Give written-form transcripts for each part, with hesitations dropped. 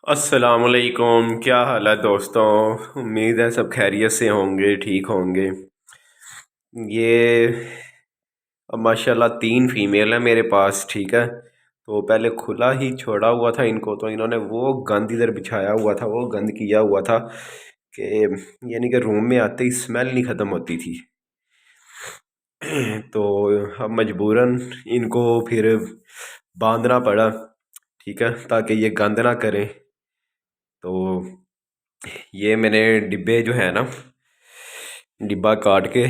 अस्सलामुअलैकुम, क्या हाल है दोस्तों। उम्मीद है सब खैरियत से होंगे, ठीक होंगे। ये अब माशाल्लाह 3 फीमेल है मेरे पास, ठीक है। तो पहले खुला ही छोड़ा हुआ था इनको, तो इन्होंने वो गंद इधर बिछाया हुआ था, वो गंद किया हुआ था कि यानी कि रूम में आते ही स्मेल नहीं ख़त्म होती थी। तो अब मजबूरन इनको फिर बांधना पड़ा, ठीक है, ताकि ये गंद ना करें। तो ये मैंने डिब्बे जो है ना, डिब्बा काट के,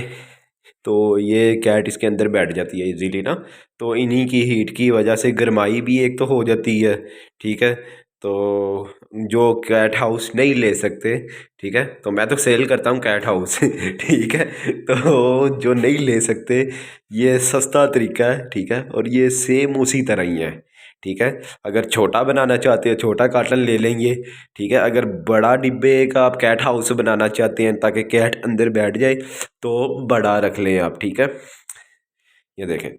तो ये कैट इसके अंदर बैठ जाती है इजीली ना। तो इन्हीं की हीट की वजह से गर्माई भी एक तो हो जाती है, ठीक है। तो जो कैट हाउस नहीं ले सकते, ठीक है, तो मैं तो सेल करता हूँ कैट हाउस ठीक है। तो जो नहीं ले सकते, ये सस्ता तरीका है, ठीक है, और ये सेम उसी तरह ही है, ठीक है। अगर छोटा बनाना चाहते हो छोटा कार्टन ले लेंगे, ठीक है। अगर बड़ा डिब्बे का आप कैट हाउस बनाना चाहते हैं ताकि कैट अंदर बैठ जाए, तो बड़ा रख लें आप, ठीक है। ये देखें।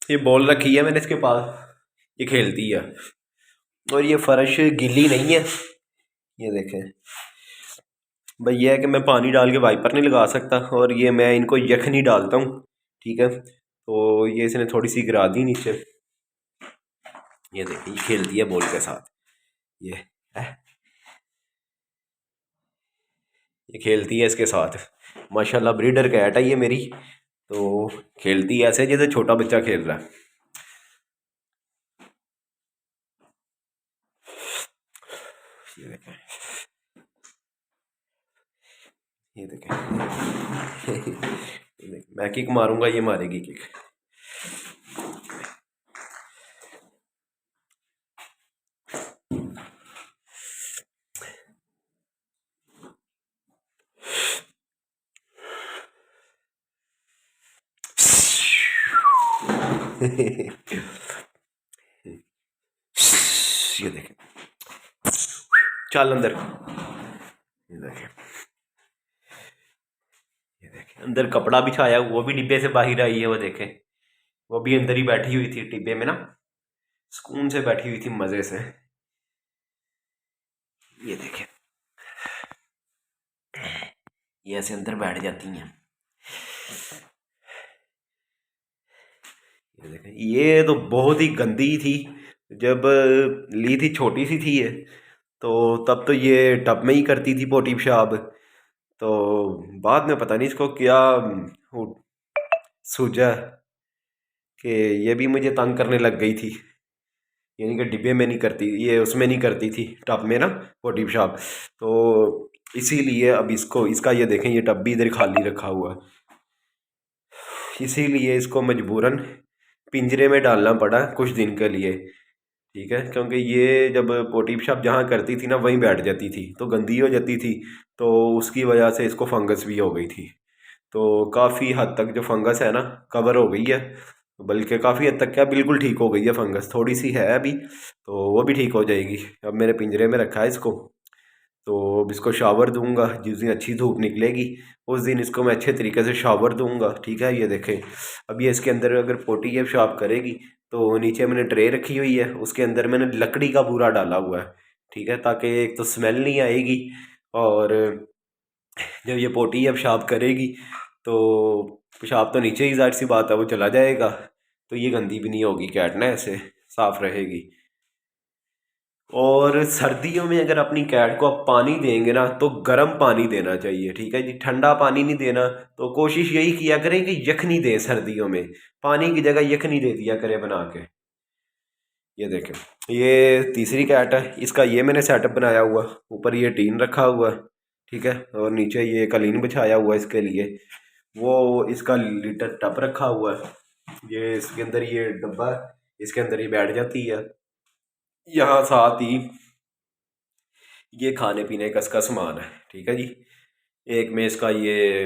ये बॉल रखी है मैंने इसके पास, ये खेलती है। और ये फर्श गीली नहीं है, ये देखें। भाई ये है कि मैं पानी डाल के वाइपर नहीं लगा सकता, और ये मैं इनको यखनी डालता हूँ, ठीक है। तो ये इसने थोड़ी सी गिरा दी नीचे। ये देखिए, ये खेलती है बॉल के साथ। ये है, ये खेलती है इसके साथ। माशाल्लाह ब्रीडर कैट है ये मेरी। तो खेलती है ऐसे जैसे छोटा बच्चा खेल रहा है। ये देखें, ये देखें। ये देखें, मैं किक मारूंगा, ये मारेगी किक। ये देखें, चल अंदर। ये देखें, ये देखें, अंदर कपड़ा बिछाया, वो भी डिब्बे से बाहर आई है, वो देखें। वो भी अंदर ही बैठी हुई थी डिब्बे में ना, सुकून से बैठी हुई थी मजे से। ये देखें, ये ऐसे अंदर बैठ जाती हैं। ये देखें, ये तो बहुत ही गंदी थी। जब ली थी छोटी सी थी ये, तो तब तो ये टब में ही करती थी पोटी पेशाब। तो बाद में पता नहीं इसको क्या सूझा कि ये भी मुझे तंग करने लग गई थी। यानी कि डिब्बे में नहीं करती, ये उसमें नहीं करती थी, टब में ना, पोटी पेशाब। तो इसीलिए अब इसको, इसका ये देखें, ये टब भी इधर खाली रखा हुआ है। इसीलिए इसको मजबूरन पिंजरे में डालना पड़ा कुछ दिन के लिए, ठीक है। क्योंकि ये जब पोटी पेशाब जहाँ करती थी ना, वहीं बैठ जाती थी, तो गंदी हो जाती थी। तो उसकी वजह से इसको फंगस भी हो गई थी। तो काफ़ी हद तक जो फंगस है ना, कवर हो गई है। बल्कि काफ़ी हद तक क्या, बिल्कुल ठीक हो गई है। फंगस थोड़ी सी है अभी, तो वो भी ठीक हो जाएगी। अब मैंने पिंजरे में रखा है इसको। तो अब इसको शावर दूंगा जिस दिन अच्छी धूप निकलेगी, उस दिन इसको मैं अच्छे तरीके से शावर दूंगा, ठीक है। ये देखें, अब ये इसके अंदर अगर पोटी ये पेशाब करेगी, तो नीचे मैंने ट्रे रखी हुई है, उसके अंदर मैंने लकड़ी का पूरा डाला हुआ है, ठीक है, ताकि एक तो स्मेल नहीं आएगी, और जब ये पोटी या पेशाब करेगी, तो पेशाब तो नीचे ही जाहिर सी बात है वो चला जाएगा। तो ये गंदी भी नहीं होगी कैट ना, ऐसे साफ रहेगी। और सर्दियों में अगर अपनी कैट को आप पानी देंगे ना, तो गर्म पानी देना चाहिए, ठीक है जी, ठंडा पानी नहीं देना। तो कोशिश यही किया करें कि यखनी दें सर्दियों में, पानी की जगह यखनी दे दिया करें बना के। ये देखें, ये तीसरी कैट है, इसका ये मैंने सेटअप बनाया हुआ। ऊपर ये टीन रखा हुआ है, ठीक है, और नीचे ये कालीन बिछाया हुआ है इसके लिए। वो इसका लीटर टब रखा हुआ है, ये इसके अंदर ये डब्बा है, इसके अंदर ये बैठ जाती है। यहाँ साथ ही ये खाने पीने का इसका सामान है, ठीक है जी। एक में इसका ये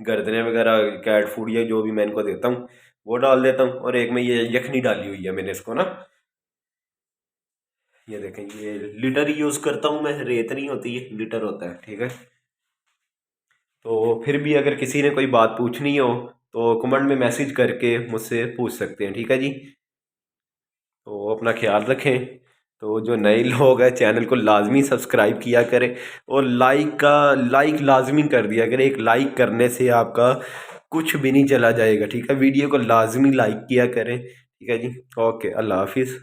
गर्दने वगैरह कैट फूड या जो भी मैं इनको देता हूँ वो डाल देता हूँ, और एक में ये यखनी डाली हुई है मैंने इसको ना। ये देखें, ये लीटर यूज़ करता हूँ मैं, रेत नहीं होती है, लीटर होता है, ठीक है। तो फिर भी अगर किसी ने कोई बात पूछनी हो तो कमेंट में मैसेज करके मुझसे पूछ सकते हैं, ठीक है जी। तो अपना ख्याल रखें। तो जो नए लोग हैं चैनल को लाजमी सब्सक्राइब किया करें, और लाइक लाजमी कर दिया करें। एक लाइक करने से आपका कुछ भी नहीं चला जाएगा, ठीक है। वीडियो को लाजमी लाइक किया करें, ठीक है जी। ओके, अल्लाह हाफिज़।